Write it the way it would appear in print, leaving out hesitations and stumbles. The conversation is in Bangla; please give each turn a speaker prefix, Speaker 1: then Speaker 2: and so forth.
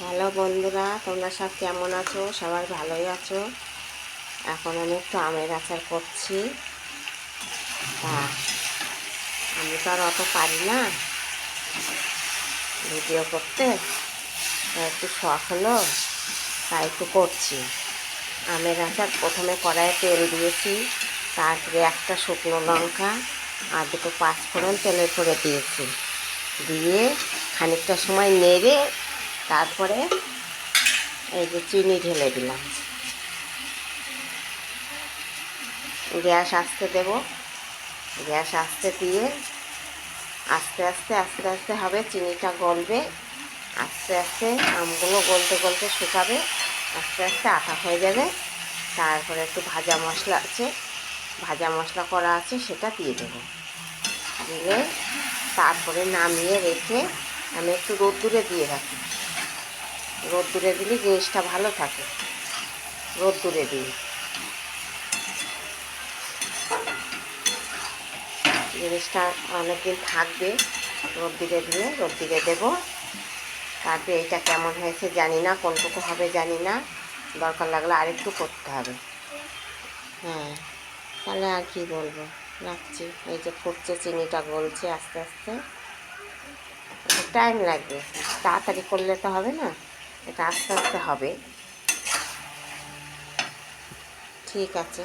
Speaker 1: হ্যালো বন্ধুরা, তোমরা সব কেমন আছো? সবাই ভালোই আছো। এখন আমি একটু আমের আচার করছি। তা আমি তো আর অত পারি না ভিডিও করতে, একটু শখ হলো তাই একটু করছি। আমের আচার প্রথমে কড়াইয়ে তেল দিয়েছি, তারপরে একটা শুকনো লঙ্কা আর দুটো পাঁচফোড়ন তেলের করে দিয়েছি, দিয়ে খানিকটা সময় নেড়ে তারপরে এই যে চিনি ঢেলে দিলাম। গ্যাস আস্তে দেব, গ্যাস আস্তে দিয়ে আস্তে আস্তে আস্তে আস্তে হবে, চিনিটা গলবে, আস্তে আস্তে আমগুলো গলতে গলতে শুকাবে, আস্তে আস্তে আটা হয়ে যাবে। তারপরে একটু ভাজা মশলা আছে, ভাজা মশলা করা আছে, সেটা দিয়ে দেবো। দিলে তারপরে নামিয়ে রেখে আমি একটু রোদ্দুরে দিয়ে রাখি। রোদ্দুরে দিলে জিনিসটা ভালো থাকে, রোদ্দুরে দিই। জিনিসটা অনেকদিন থাকবে রোদ্দুরে দিয়ে, রোদ্দুরে দেবো। তারপরে এটা কেমন হয়েছে জানি না, কোনটুকু হবে জানি না, দরকার লাগলে আরেকটু করতে হবে। হ্যাঁ, তাহলে আর কি বলবো, রাখছি। এই যে ফুটছে, চিনিটা গলছে আস্তে আস্তে, টাইম লাগবে, তাড়াতাড়ি করলে তো হবে না, এটা আস্তে আস্তে হবে। ঠিক আছে।